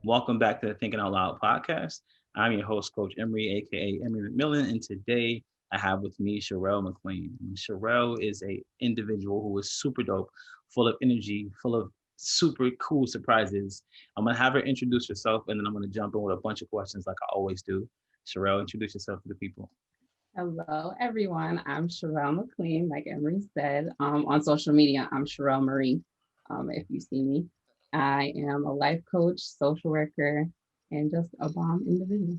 Welcome back to the Thinking Out Loud podcast. I'm your host, Coach Emery, aka Emery McLean, and today I have with me Sherrell McLean. And Sherrell is a individual who is super dope, full of energy, full of super cool surprises. I'm gonna have her introduce herself, and then I'm gonna jump in with a bunch of questions like I always do. Sherrell, introduce yourself to the people. Hello, everyone. I'm Sherrell McLean, like Emery said. On social media, I'm Sherrell Marie, if you see me. I am a life coach, social worker, and just a bomb individual.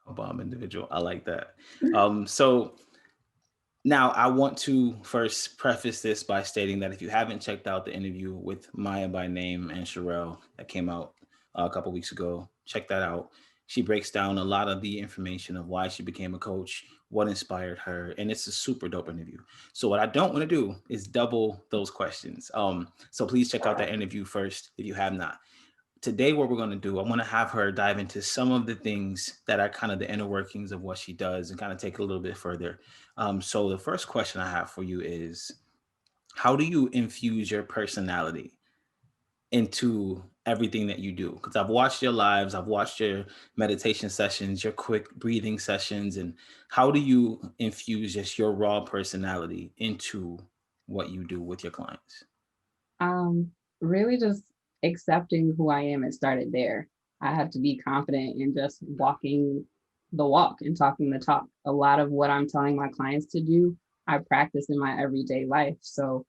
A bomb individual. I like that. So now, I want to first preface this by stating that if you haven't checked out the interview with Maya by name and Sherrell that came out a couple weeks ago, check that out. She breaks down a lot of the information of why she became a coach, what inspired her, and it's a super dope interview. So, what I don't want to do is double those questions. So please check out that interview first if you have not. Today, what we're going to do, I'm going to have her dive into some of the things that are kind of the inner workings of what she does and kind of take it a little bit further. So the first question I have for you is, how do you infuse your personality into everything that you do? Because I've watched your lives, I've watched your meditation sessions, your quick breathing sessions, and how do you infuse just your raw personality into what you do with your clients? Um, really just accepting who I am. It started there. I have to be confident in just walking the walk and talking the talk. A lot of what I'm telling my clients to do, I practice in my everyday life. So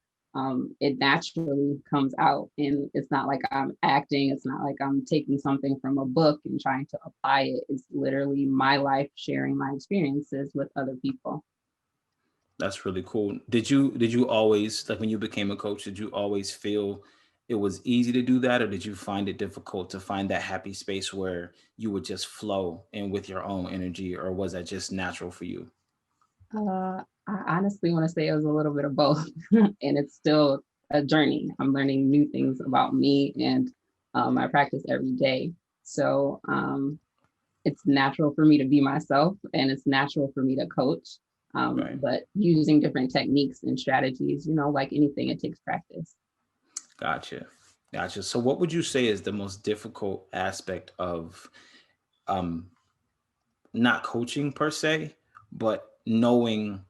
it naturally comes out, and it's not like I'm acting. It's not like I'm taking something from a book and trying to apply it. It's literally my life, sharing my experiences with other people. That's really cool. Did you always, like, when you became a coach, did you always feel it was easy to do that, or did you find it difficult to find that happy space where you would just flow in with your own energy, or was that just natural for you? I honestly want to say it was a little bit of both, and it's still a journey. I'm learning new things about me, and I practice every day. So it's natural for me to be myself, and it's natural for me to coach. Right. But using different techniques and strategies, like anything, it takes practice. Gotcha. Gotcha. So what would you say is the most difficult aspect of um not coaching per se, but knowing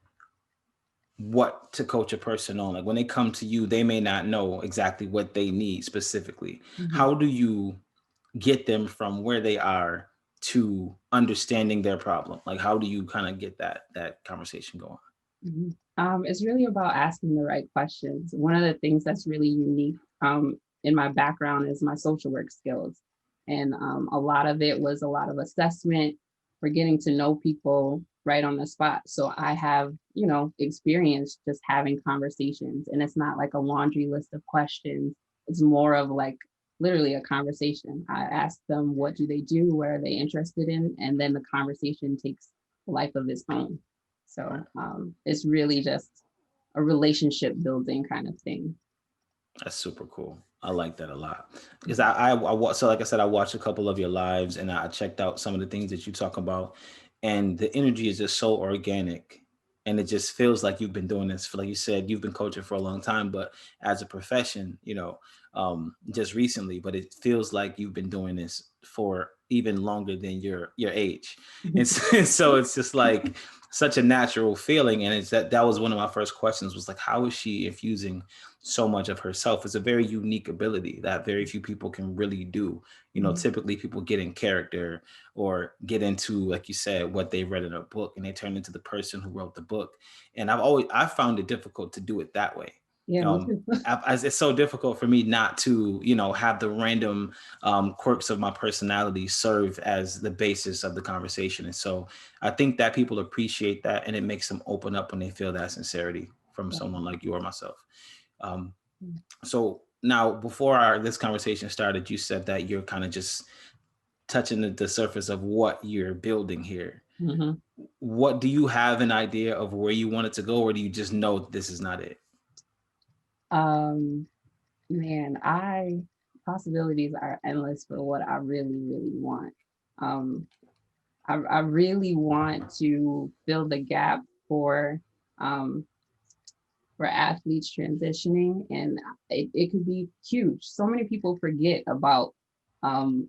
what to coach a person on? Like, when they come to you, they may not know exactly what they need specifically. Mhm. How do you get them from where they are to understanding their problem? Like, how do you kind of get that conversation going? It's really about asking the right questions. One of the things that's really unique in my background is my social work skills. And a lot of it was a lot of assessment for getting to know people right on the spot. So I have, experience just having conversations. And it's not like a laundry list of questions. It's more of like literally a conversation. I ask them, what do they do? What are they interested in? And then the conversation takes a life of its own. So it's really just a relationship building kind of thing. That's super cool. I like that a lot because so like I said, I watched a couple of your lives and I checked out some of the things that you talk about, and the energy is just so organic, and it just feels like you've been doing this for, like you said, you've been coaching for a long time, but as a profession, just recently. But it feels like you've been doing this for even longer than your age, and so, and so it's just like such a natural feeling, and it's that was one of my first questions was like, how is she infusing so much of herself? Is a very unique ability that very few people can really do. Typically people get in character or get into, like you said, what they read in a book, and they turn into the person who wrote the book. And I found it difficult to do it that way. Yeah, me too. It's so difficult for me not to, have the random quirks of my personality serve as the basis of the conversation. And so I think that people appreciate that, and it makes them open up when they feel that sincerity from someone like you or myself. Um, so now, before this conversation started, you said that you're kind of just touching the surface of what you're building here. Mhm. What do you have an idea of where you want it to go, or do you just know this is not it? Um, Man, I possibilities are endless for what I really, really want. Um, I really want to fill the gap for um, for athletes transitioning, and it could be huge. So many people forget about um,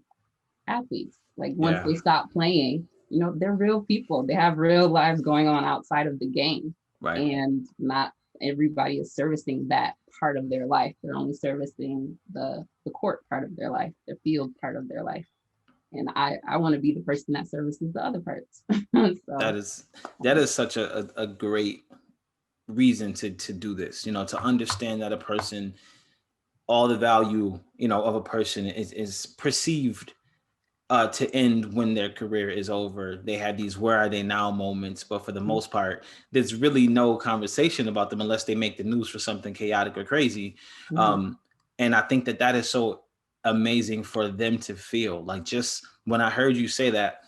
athletes. Like once Yeah. they stop playing, they're real people. They have real lives going on outside of the game. Right. And not everybody is servicing that part of their life. They're only servicing the court part of their life, the field part of their life. And I want to be the person that services the other parts. That So is that is such a great reason to do this, to understand that a person, all the value, of a person is perceived to end when their career is over. They had these where are they now moments, but for the most part, there's really no conversation about them unless they make the news for something chaotic or crazy. mhm. Um, and I think that is so amazing for them to feel. Like, just when I heard you say that,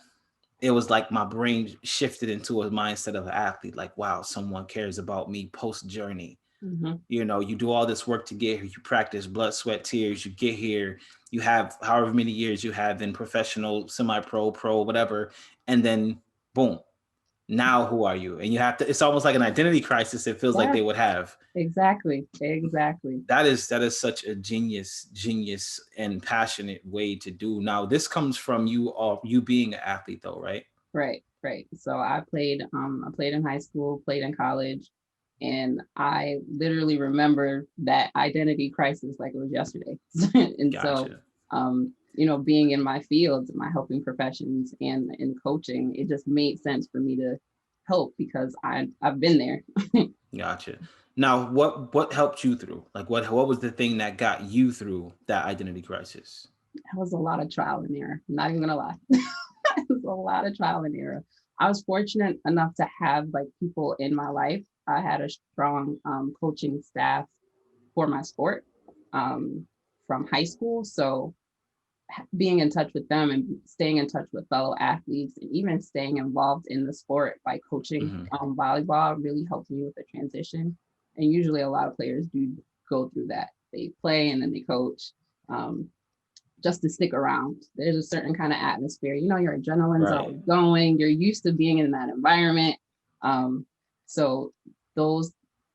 it was like my brain shifted into a mindset of an athlete. Like, wow, someone cares about me post journey. Mhm. You do all this work to get here. You practice blood, sweat, tears. You get here. You have however many years you have in professional, semi-pro, pro, whatever, and then boom. Now who are you? And you have to. It's almost like an identity crisis. It feels like Yeah, they would have. exactly. Exactly. That is such a genius and passionate way to do. Now this comes from you being an athlete, though, right? Right, right. So I played in high school, played in college, and I literally remember that identity crisis like it was yesterday. And so Gotcha. being in my fields, my helping professions and in coaching, it just made sense for me to help because I've been there. Gotcha. Now, what helped you through? Like, what was the thing that got you through that identity crisis? That was a lot of trial and error. I'm not even gonna lie. It was a lot of trial and error. I was fortunate enough to have like people in my life. I had a strong coaching staff for my sport um, from high school. So being in touch with them and staying in touch with fellow athletes and even staying involved in the sport by coaching Hmm. volleyball really helped me with the transition. And usually a lot of players do go through that. They play and then they coach. Um, just to stick around. There's a certain kind of atmosphere. Your adrenaline's Right. always going. You're used to being in that environment. Um, so those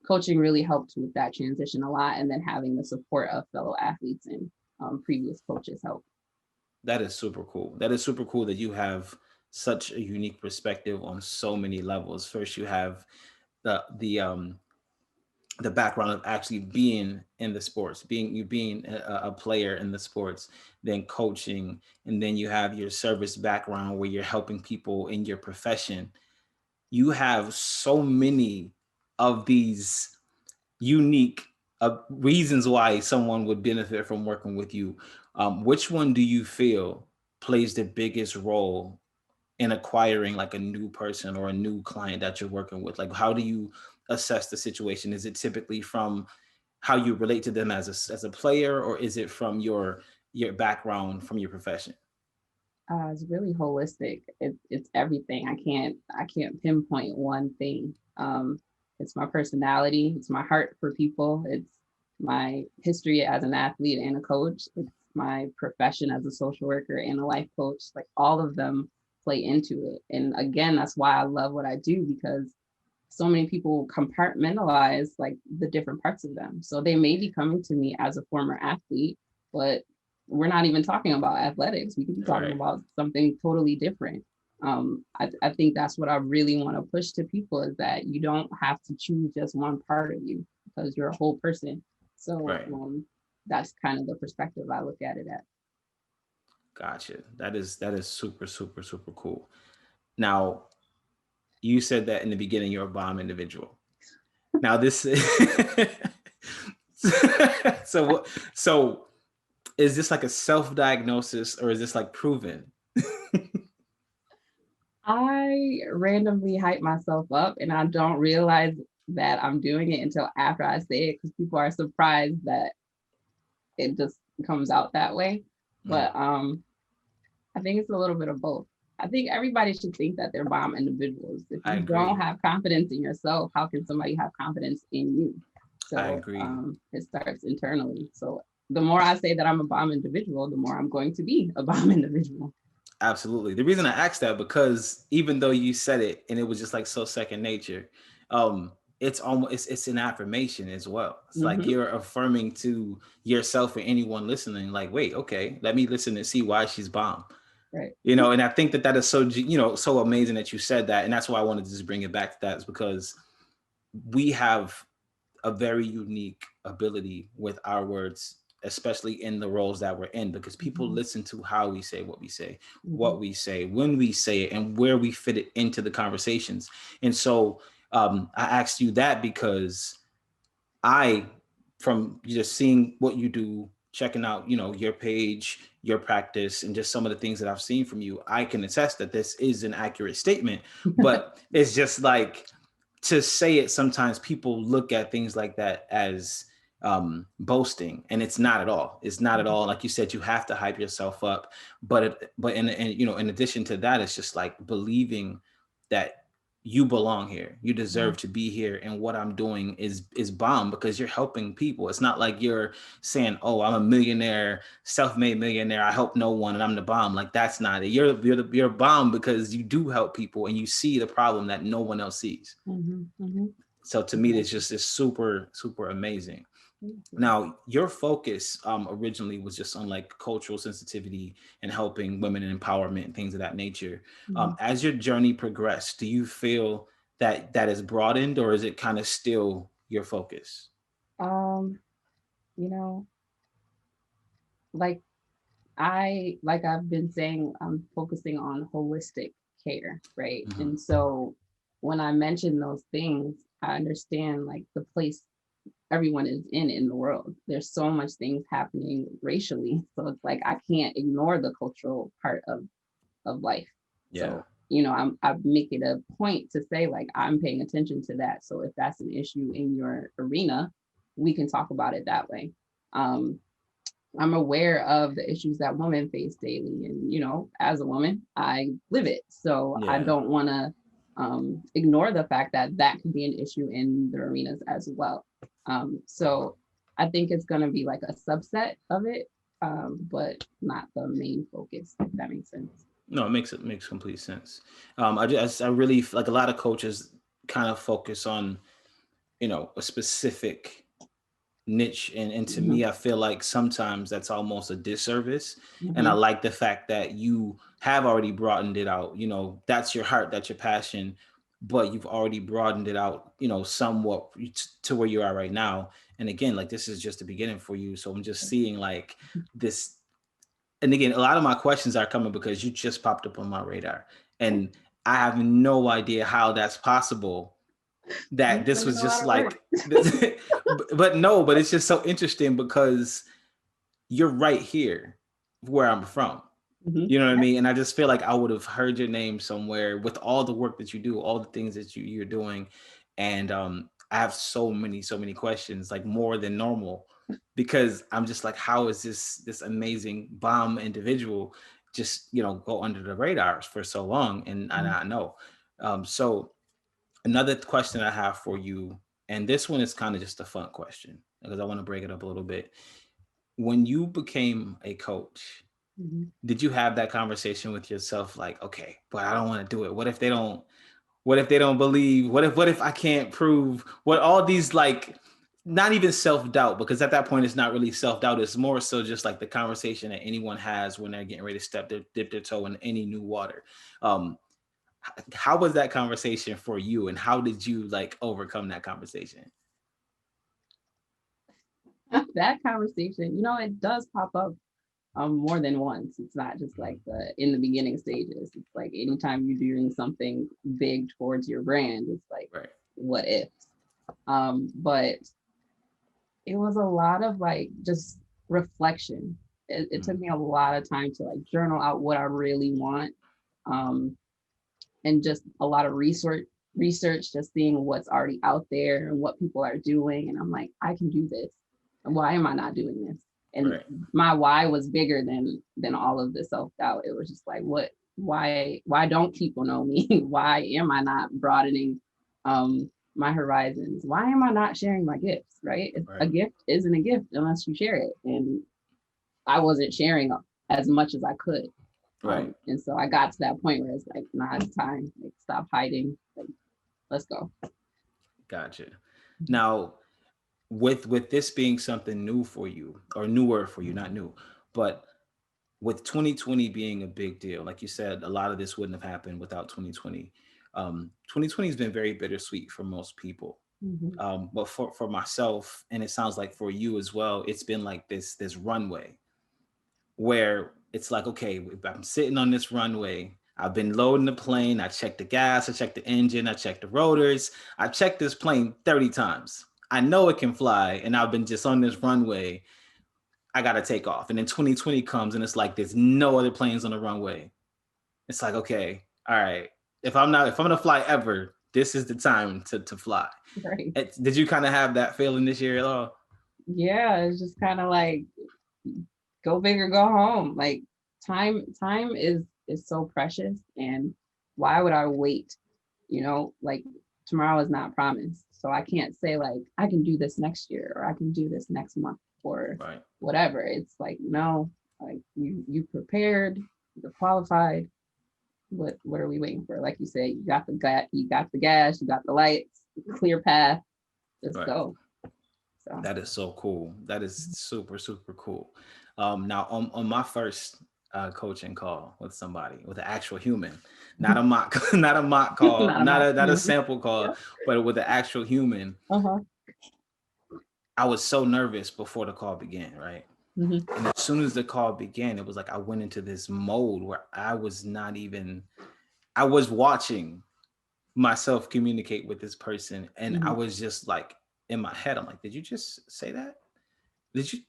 coaching really helped with that transition a lot, and then having the support of fellow athletes and previous coaches help. That is super cool. That is super cool that you have such a unique perspective on so many levels. First, you have the background of actually being in the sports, being a player in the sports, then coaching, and then you have your service background where you're helping people in your profession. You have so many of these unique reasons why someone would benefit from working with you. Which one do you feel plays the biggest role in acquiring like a new person or a new client that you're working with? Like, how do you assess the situation? Is it typically from how you relate to them as a player, or is it from your background from your profession? It's really holistic. It's everything. I can't pinpoint one thing. It's my personality. It's my heart for people. It's my history as an athlete and a coach. It's my profession as a social worker and a life coach. Like all of them play into it. And again, that's why I love what I do because so many people compartmentalize like the different parts of them. So they may be coming to me as a former athlete, but we're not even talking about athletics. We could be talking Right. about something totally different. I think that's what I really want to push to people is that you don't have to choose just one part of you because you're a whole person. So Right. that's kind of the perspective I look at it at. Gotcha. That is super, super, super cool. Now, you said that in the beginning you're a bomb individual. Now this so is this like a self-diagnosis or is this like proven? I randomly hype myself up and I don't realize that I'm doing it until after I say it because people are surprised that it just comes out that way. Mm, But I think it's a little bit of both. I think everybody should think that they're bomb individuals. If I you don't agree. have confidence in yourself, how can somebody have confidence in you? I So agree. it starts internally. So the more I say that I'm a bomb individual, the more I'm going to be a bomb individual. Absolutely. The reason I asked that because even though you said it and it was just like so second nature, it's almost it's an affirmation as well. It's like Hmm. you're affirming to yourself or anyone listening, like, wait, okay, let me listen and see why she's bomb. Right. And I think that that is so, so amazing that you said that. And that's why I wanted to just bring it back to that, is because we have a very unique ability with our words, especially in the roles that we're in, because people Mm-hmm. listen to how we say Mm-hmm. what we say, when we say it, and where we fit it into the conversations. And so I asked you that because I, from just seeing what you do, checking out, your page, your practice, and just some of the things that I've seen from you, I can attest that this is an accurate statement. But it's just like, to say it, sometimes people look at things like that as boasting, and it's not at all. It's not at all. Like you said, you have to hype yourself up, but in addition to that, it's just like believing that you belong here, you Yeah. deserve to be here, and what I'm doing is bomb, because you're helping people. It's not like you're saying, oh, I'm a millionaire, self-made millionaire, I help no one and I'm the bomb. Like, that's not it. You're a bomb because you do help people and you see the problem that no one else sees. Mm-hmm. Mm-hmm. So to me, it's super, super amazing. Now, your focus originally was just on like cultural sensitivity and helping women and empowerment and things of that nature. Mm-hmm. As your journey progressed, do you feel that that is broadened, or is it kind of still your focus? Um, you know, like like I've been saying, I'm focusing on holistic care, right? Hmm. And so when I mention those things, I understand like the place everyone is in the world. There's so much things happening racially. So it's like I can't ignore the cultural part of life. Yeah. So, I make it a point to say like I'm paying attention to that. So if that's an issue in your arena, we can talk about it that way. Um, I'm aware of the issues that women face daily. And, as a woman, I live it. So I Yeah. don't want to ignore the fact that that can be an issue in the arenas as well. So I think it's going to be like a subset of it, but not the main focus, if that makes sense. No, it makes complete sense. I really like a lot of coaches kind of focus on, a specific niche, and to Hmm. me, I feel like sometimes that's almost a disservice. And I Hmm. like the fact that you have already broadened it out. That's your heart, that's your passion, but you've already broadened it out, somewhat to where you are right now. And again, like, this is just the beginning for you. So I'm just seeing like this. And again, a lot of my questions are coming because you just popped up on my radar, and I have no idea how that's possible, You that this put in was a lot just of work. like but no, but it's just so interesting because you're right here where I'm from. Hmm. You know what I mean? And I just feel like I would have heard your name somewhere with all the work that you do, all the things that you're doing. And I have so many questions, like more than normal, because I'm just like, how is this amazing bomb individual just, go under the radar for so long and I not know. So another question I have for you, and this one is kind of just a fun question because I want to break it up a little bit. When you became a coach, Hmm. did you have that conversation with yourself like, okay, but I don't want to do it? What if they don't believe? What if I can't prove what all these, like, not even self-doubt, because at that point it's not really self-doubt, it's more so just like the conversation that anyone has when they're getting ready to dip their toe in any new water. Um, how was that conversation for you, and how did you like overcome that conversation? That conversation, it does pop up more than once. It's not just like in the beginning stages. It's like anytime you're doing something big towards your brand, it's like, Right. what if? But it was a lot of like just reflection. It took Mhm. me a lot of time to like journal out what I really want. Um, and just a lot of research, just seeing what's already out there and what people are doing. And I'm like, I can do this. Why am I not doing this? And Right. my why was bigger than all of the self-doubt. It was just like, why don't people know me? Why am I not broadening my horizons? Why am I not sharing my gifts? Right? A Right. gift isn't a gift unless you share it. And I wasn't sharing as much as I could. Right. And so I got to that point where it's like, nah, it's time. Like, stop hiding. Like, let's go. Gotcha. Now, with this being something new for you, or newer for you, not new, but with 2020 being a big deal, like you said, a lot of this wouldn't have happened without 2020. 2020 has been very bittersweet for most people. Mhm. But for myself, and it sounds like for you as well, it's been like this runway where it's like, okay, I'm sitting on this runway. I've been loading the plane. I checked the gas. I checked the engine. I checked the rotors. I checked this plane 30 times. I know it can fly, and I've been just on this runway. I got to take off. And then 2020 comes, and it's like there's no other planes on the runway. It's like, okay, all right. If I'm gonna fly ever, this is the time to fly. Right. Did you kind of have that feeling this year at all? Yeah, it's just kind of like go big or go home. Like time is so precious, and why would I wait? Like tomorrow is not promised. So I can't say like I can do this next year or I can do this next month or Right. whatever. It's like no, like you prepared, you're qualified. What are we waiting for? Like you said, you got the gas, you got the lights, clear path. Just Right. go. So That is so cool. That is super, super cool. Now, on my first coaching call with somebody, with an actual human, not a mock, not a mock call, not a mock. not a sample call, Yep. but with an actual human, Uh-huh. I was so nervous before the call began, right? Hmm. And as soon as the call began, it was like I went into this mode where I was not even, I was watching myself communicate with this person, and I Hmm. was just like in my head, I'm like, did you just say that? Did you?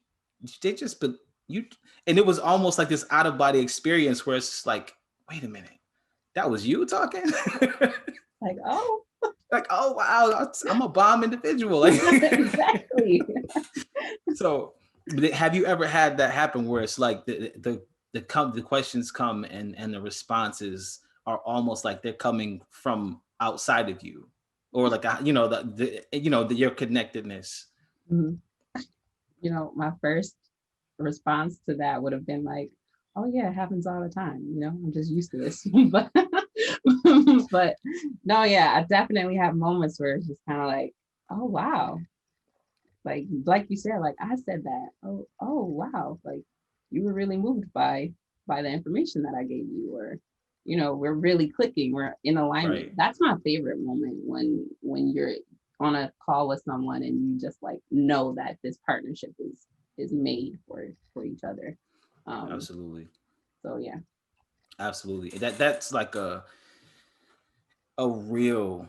They just, but you, and it was almost like this out of body experience where it's just like, wait a minute, that was you talking. Like, oh, Like, oh wow, I'm a bomb individual. Like, exactly. so, have you ever had that happen where it's like the questions come and the responses are almost like they're coming from outside of you, or like your connectedness. Mhm. My first response to that would have been like, oh yeah, it happens all the time. I'm just used to this. but but no, yeah, I definitely have moments where it's just kind of like, oh wow. Like you said, like I said that. Oh wow. Like you were really moved by the information that I gave you, or we're really clicking, we're in alignment. Right. That's my favorite moment when you're on a call with someone and you just like know that this partnership is made for each other. Um, Absolutely. so yeah. Absolutely. That's like a real,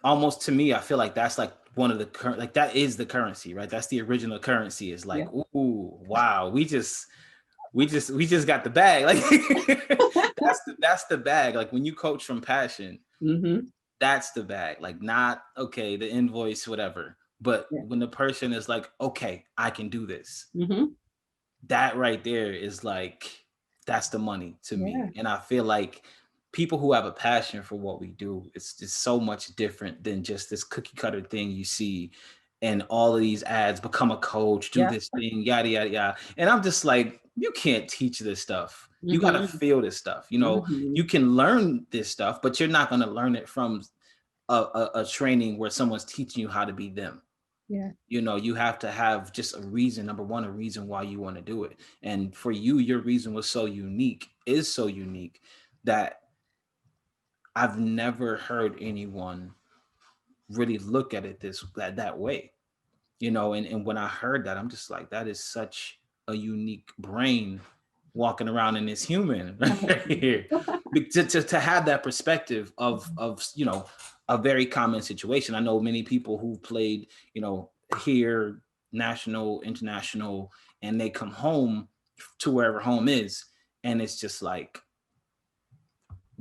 almost to me, I feel like that's like one of the current, like that is the currency, right? That's the original currency. Is like, Yeah. ooh, wow, we just got the bag. Like that's the bag. Like when you coach from passion, Mm-hmm. that's the bag. Like not okay, the invoice, whatever. But Yeah. when the person is like, okay, I can do this, Mm-hmm. that right there is like, that's the money to Yeah. me. And I feel like people who have a passion for what we do, it's just so much different than just this cookie cutter thing you see and all of these ads, become a coach, do Yeah. this thing, yada yada yada. And I'm just like, you can't teach this stuff. You got to Mm-hmm. feel this stuff. Mm-hmm. You can learn this stuff, but you're not going to learn it from a training where someone's teaching you how to be them. Yeah. You have to have just a reason. Number one, a reason why you want to do it. And for you, your reason was so unique that I've never heard anyone really look at it that way. And when I heard that, I'm just like, that is such a unique brain walking around in this human right here. To have that perspective of a very common situation. I know many people who played, here, national, international, and they come home to wherever home is, and it's just like,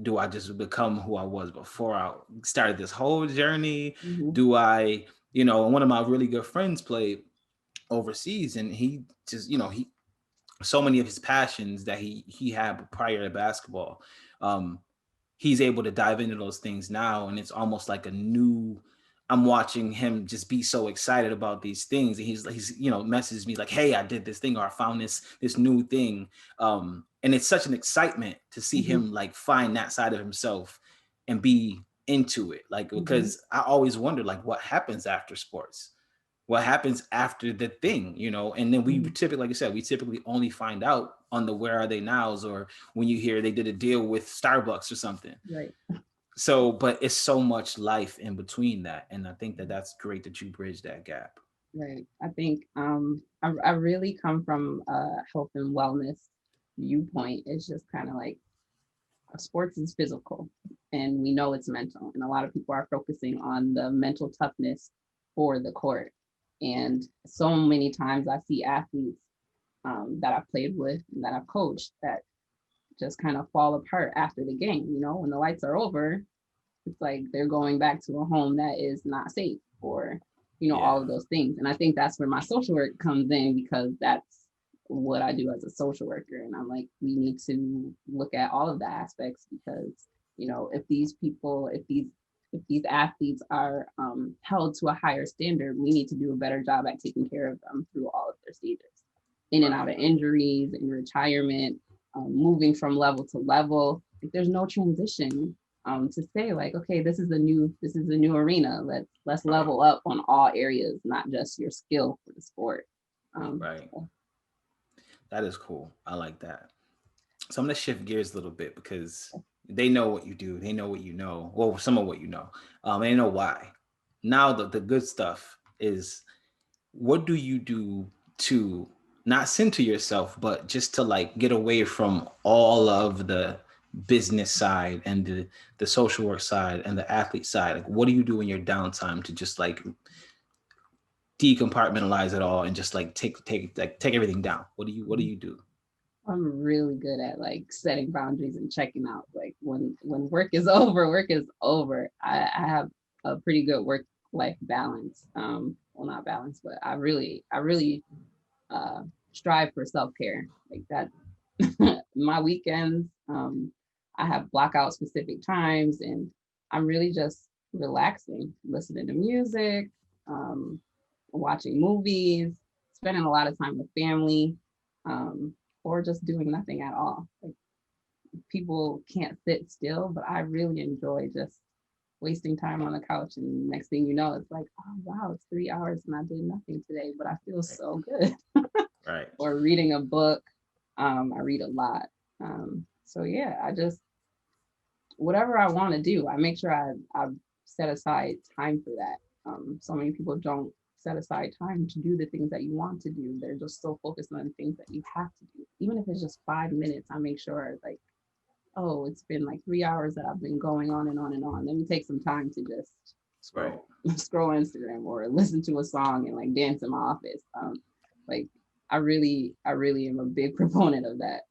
do I just become who I was before I started this whole journey? Mm-hmm. Do I, and one of my really good friends played overseas, and he just, he so many of his passions that he had prior to basketball, um he's able to dive into those things now, and it's almost like a new, I'm watching him just be so excited about these things, and he's messages me like, hey, I did this thing, or I found this new thing. And it's such an excitement to see Mm-hmm. him like find that side of himself and be into it, like, Mm-hmm. because I always wondered like what happens after sports, what happens after the thing, and then we Mm-hmm. typically, like I said, we typically only find out on the where are they nows, or when you hear they did a deal with Starbucks or something. Right. So, but it's so much life in between that. And I think that that's great that you bridge that gap. Right. I think I really come from a health and wellness viewpoint. It's just kind of like sports is physical and we know it's mental. And a lot of people are focusing on the mental toughness for the court. And so many times I see athletes that I've played with and that I've coached that just kind of fall apart after the game. You know, when the lights are over, it's like they're going back to a home that is not safe, or Yeah. all of those things. And I think that's where my social work comes in, because that's what I do as a social worker. And I'm like, we need to look at all of the aspects, because if these people, if these athletes are held to a higher standard, we need to do a better job at taking care of them through all of their stages, in and out of injuries and retirement, moving from level to level. Like, there's no transition to say like, okay, this is a new arena. Let's level up on all areas, not just your skill for the sport. Right. That is cool. I like that. So I'm gonna shift gears a little bit because they know what you do. They know what you know. Well, some of what you know. They know why. Now the good stuff is, what do you do to not center yourself, but just to like get away from all of the business side and the social work side and the athlete side? Like, what do you do in your downtime to just like decompartmentalize it all and just like take everything down? What do you do? I'm really good at like setting boundaries and checking out. Like when work is over, work is over. I have a pretty good work life balance. Well, not balance, but I really uh, strive for self care. Like that, my weekends, I have block out specific times, and I'm really just relaxing, listening to music, um, watching movies, spending a lot of time with family, um, or just doing nothing at all. Like, people can't sit still, but I really enjoy just wasting time on the couch. And next thing you know, it's like, oh wow, it's 3 hours and I did nothing today, but I feel so good. Right. Or reading a book. I read a lot. So yeah, I just, whatever I want to do, I make sure I set aside time for that. So many people don't set aside time to do the things that you want to do. They're just so focused on the things that you have to do. Even if it's just 5 minutes, I make sure like, oh, it's been like 3 hours that I've been going on and on and on. Let me take some time to just Right. scroll Instagram or listen to a song and like dance in my office. Like I really am a big proponent of that.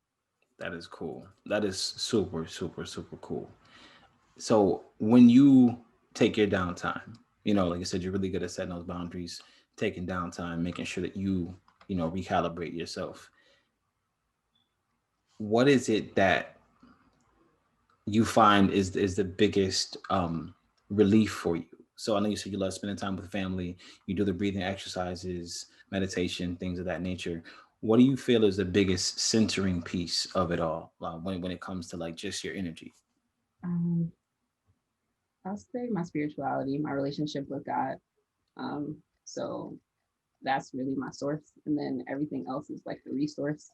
That is cool. That is super, super, super cool. So when you take your downtime, like I said, you're really good at setting those boundaries, taking downtime, making sure that you recalibrate yourself. What is it that you find is the biggest relief for you? So I know you said you love spending time with family. You do the breathing exercises, meditation, things of that nature. What do you feel is the biggest centering piece of it all, when it comes to like just your energy? Um, I'll say my spirituality, my relationship with God. So that's really my source, and then everything else is like the resource.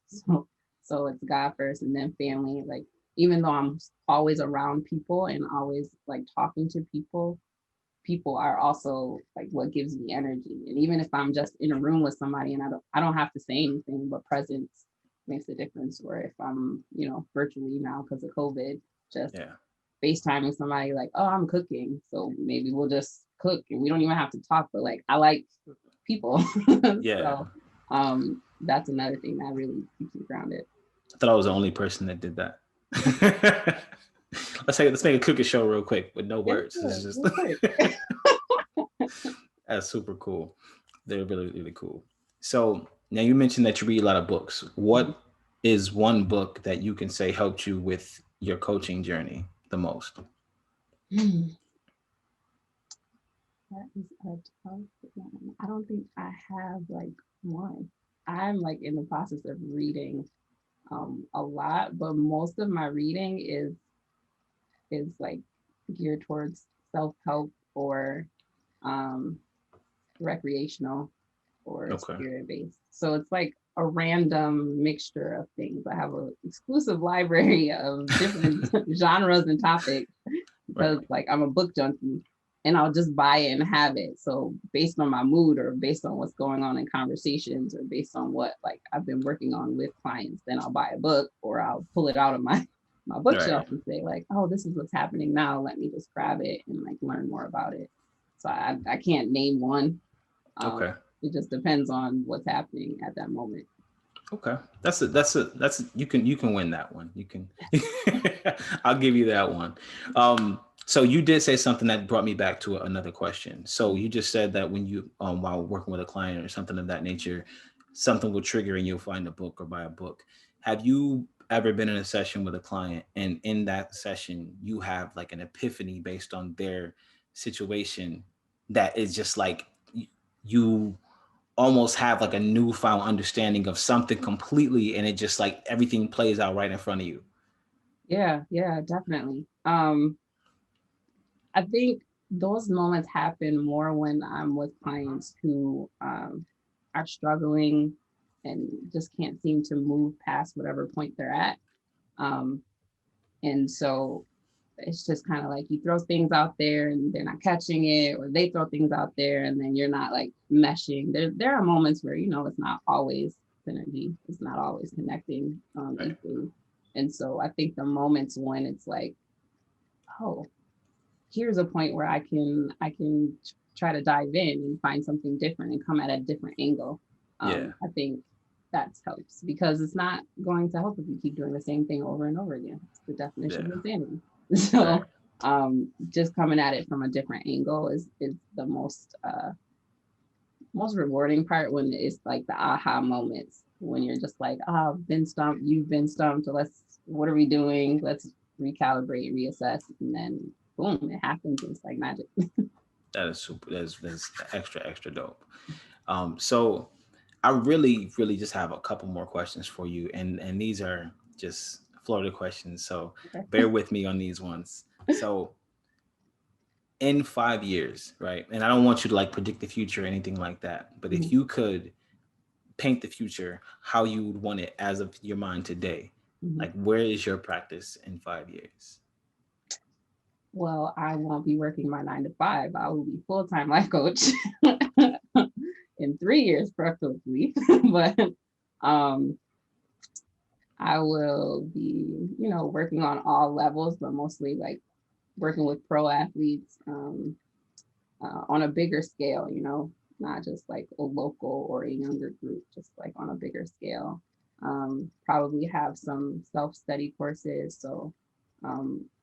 So it's God first, and then family. Like, even though I'm always around people and always like talking to people, people are also like what gives me energy. And even if I'm just in a room with somebody and I don't have to say anything, but presence makes a difference. Or if I'm, virtually now because of COVID, just Yeah. FaceTiming somebody like, oh, I'm cooking. So maybe we'll just cook and we don't even have to talk, but like I like people. Yeah. So that's another thing that really keeps me grounded. I thought I was the only person that did that. Let's make a cooking show real quick with no Yeah, words. This is just real quick. that's super cool. They're really, really cool. So now you mentioned that you read a lot of books. What is one book that you can say helped you with your coaching journey the most? That is a tough one. I don't think I have like one. I'm like in the process of reading a lot, but most of my reading is like geared towards self-help or um recreational or Okay. spirit based. So it's like a random mixture of things. I have an exclusive library of different genres and topics Right. because like I'm a book junkie and I'll just buy it and have it. So based on my mood or based on what's going on in conversations or based on what like I've been working on with clients, then I'll buy a book or I'll pull it out of my bookshelf Right. and say like, oh, this is what's happening now. Let me just grab it and like learn more about it. So I can't name one. Okay. It just depends on what's happening at that moment. Okay. You can win that one. You can I'll give you that one. So you did say something that brought me back to another question. So you just said that when you while working with a client or something of that nature, something will trigger and you'll find a book or buy a book. Have you ever been in a session with a client and in that session you have like an epiphany based on their situation that is just like you almost have like a newfound understanding of something completely and it just like everything plays out right in front of you? Yeah, definitely. I think those moments happen more when I'm with clients who are struggling and just can't seem to move past whatever point they're at. Um, and so it's just kind of like you throw things out there and they're not catching it, or they throw things out there and then you're not like meshing. There are moments where, you know, it's not always synergy, it's not always connecting Right. equally. And so I think the moments when it's like, oh, here's a point where I can try to dive in and find something different and come at a different angle. Yeah. I think that helps because it's not going to help if you keep doing the same thing over and over again. It's the definition of Yeah. insanity. Right. So just coming at it from a different angle is the most rewarding part when it's like the aha moments when you're just like, ah, I've been stumped, you've been stumped. So what are we doing? Let's recalibrate, reassess, and then boom, it happens. It's like magic. That is super. That's extra dope. So I really just have a couple more questions for you, and these are just Florida questions. So bear with me on these ones. So in 5 years, right? And I don't want you to like predict the future or anything like that, but if Mhm, you could paint the future how you would want it as of your mind today, mhm. like where is your practice in 5 years? Well, I won't be working my 9 to 5. I will be full-time life coach in 3 years, preferably. But um, I will be, you know, working on all levels, but mostly like working with pro athletes on a bigger scale, you know, not just like a local or a younger group, just like on a bigger scale. Probably have some self-study courses, so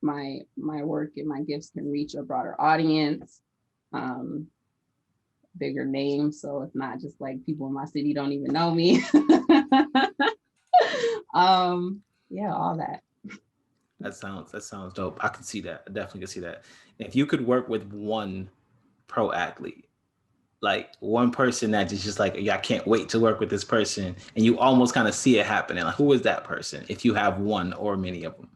my work and my gifts can reach a broader audience, um, bigger names. So it's not just like people in my city don't even know me. Yeah, all that. That sounds dope. I can see that. I definitely can see that. If you could work with one pro athlete, like one person that is just like, yeah, I can't wait to work with this person, and you almost kind of see it happening. Like, who is that person? If you have one or many of them.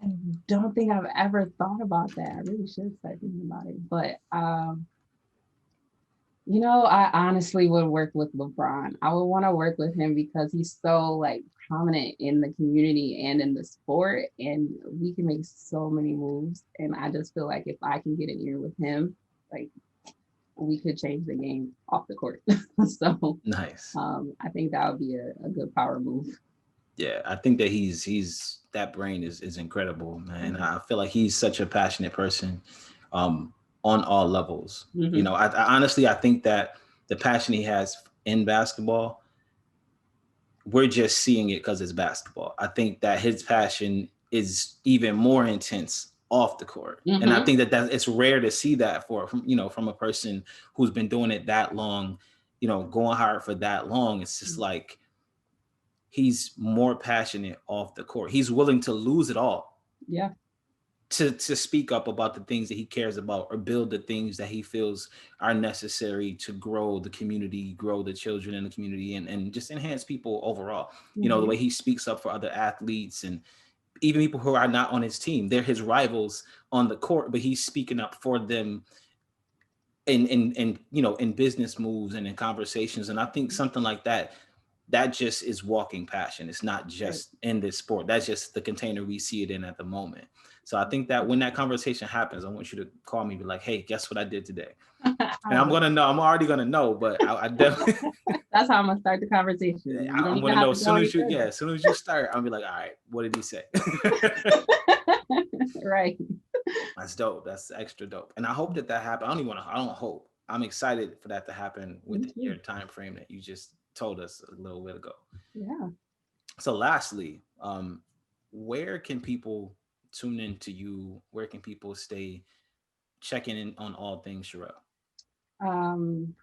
I don't think I've ever thought about that. I really should start thinking about it. But you know, I honestly would work with LeBron. I would want to work with him because he's so like prominent in the community and in the sport, and we can make so many moves. And I just feel like if I can get an ear with him, like we could change the game off the court. So Nice. I think that would be a good power move. Yeah, I think that he's that brain is incredible, man. I feel like he's such a passionate person, um, on all levels. You Mm-hmm. know, I honestly I think that the passion he has in basketball, we're just seeing it because it's basketball. I think that his passion is even more intense off the court, and I Mm-hmm. think that it's rare to see that from a person who's been doing it that long, going hard for that long. It's just like he's more passionate off the court. He's willing to lose it all Yeah. to speak up about the things that he cares about or build the things that he feels are necessary to grow the community, grow the children in the community, and just enhance people overall. The Mm-hmm. way he speaks up for other athletes and even people who are not on his team. They're his rivals on the court, but he's speaking up for them in business moves and in conversations. And I think something like that that just is walking passion. It's not Right. just in this sport. That's just the container we see it in at the moment. So I think that when that conversation happens, I want you to call me and be like, hey, guess what I did today? And I'm Oh, gonna know. I'm already gonna know, but I definitely that's how I'm gonna start the conversation. You don't I'm even gonna have know to as go soon any as you further. as soon as you start, I'll be like, all right, what did he say? Right. That's dope. That's extra dope. And I hope that that happens. I don't hope. I'm excited for that to happen Me within your too. time frame that you just told us a little bit ago. Yeah. So lastly, where can people tune into you? Where can people stay checking in on all things Sherrell?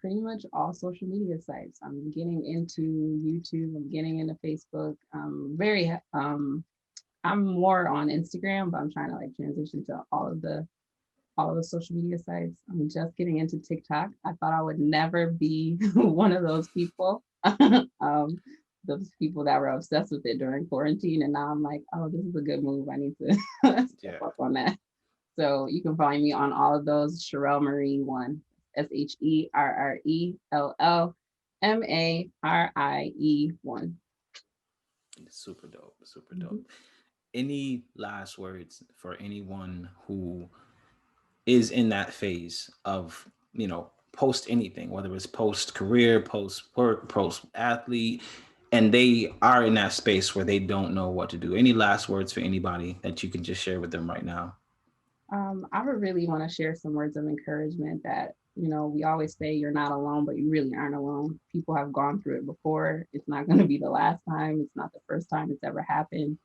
Pretty much all social media sites. I'm getting into YouTube. I'm getting into Facebook. I'm more on Instagram, but I'm trying to like transition to all of the social media sites. I'm just getting into TikTok. I thought I would never be one of those people. um, those people that were obsessed with it during quarantine, and now I'm like, oh, this is a good move. I need to step Yeah. up on that. So you can find me on all of those. Sherrell Marie one, SHERRELLMARIE one. Super dope. Super Mhm. dope. Any last words for anyone who is in that phase of, post anything, whether it's post career, post work, post athlete, and they are in that space where they don't know what to do? Any last words for anybody that you can just share with them right now? I would really want to share some words of encouragement that, we always say you're not alone, but you really aren't alone. People have gone through it before. It's not going to be the last time. It's not the first time it's ever happened.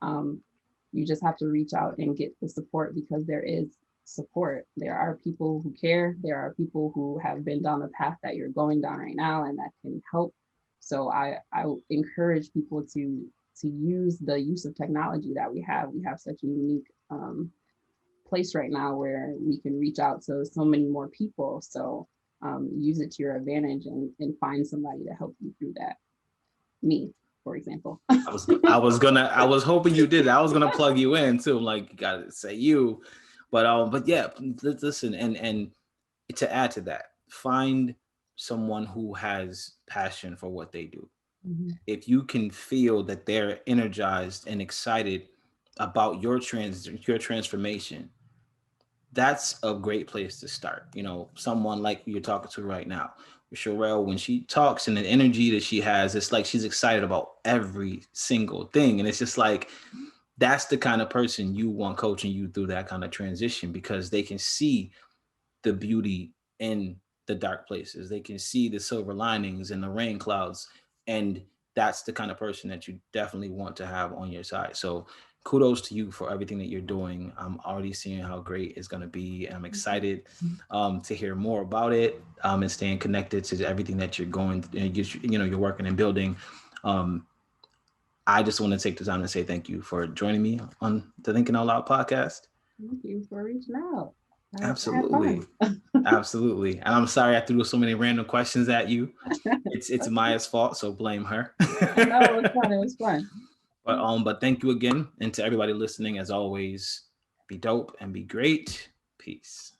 Um, you just have to reach out and get the support because there is support. There are people who care. There are people who have been down the path that you're going down right now and that can help. So I encourage people to use the use of technology that we have. We have such a unique place right now where we can reach out to so many more people. So use it to your advantage and find somebody to help you through that. Me, for example. I was hoping you did. I was gonna plug you in too. I'm like, you gotta say you, but yeah, listen, and to add to that, find someone who has passion for what they do. Mhm. If you can feel that they're energized and excited about your transformation, that's a great place to start. Someone like you're talking to right now, Sherrell, when she talks and the energy that she has, it's like she's excited about every single thing. And it's just like, that's the kind of person you want coaching you through that kind of transition, because they can see the beauty in the dark places. They can see the silver linings and the rain clouds. And that's the kind of person that you definitely want to have on your side. So kudos to you for everything that you're doing. I'm already seeing how great it's going to be. I'm excited to hear more about it, and staying connected to everything that you're going, you're working and building. Um, I just want to take the time to say thank you for joining me on the Thinking Out Loud podcast. Thank you for reaching out. I had Absolutely. fun. Absolutely. And I'm sorry I threw so many random questions at you. It's Okay. Maya's fault, so blame her. No, it was fun. It was fun. But thank you again. And to everybody listening, as always, be dope and be great. Peace.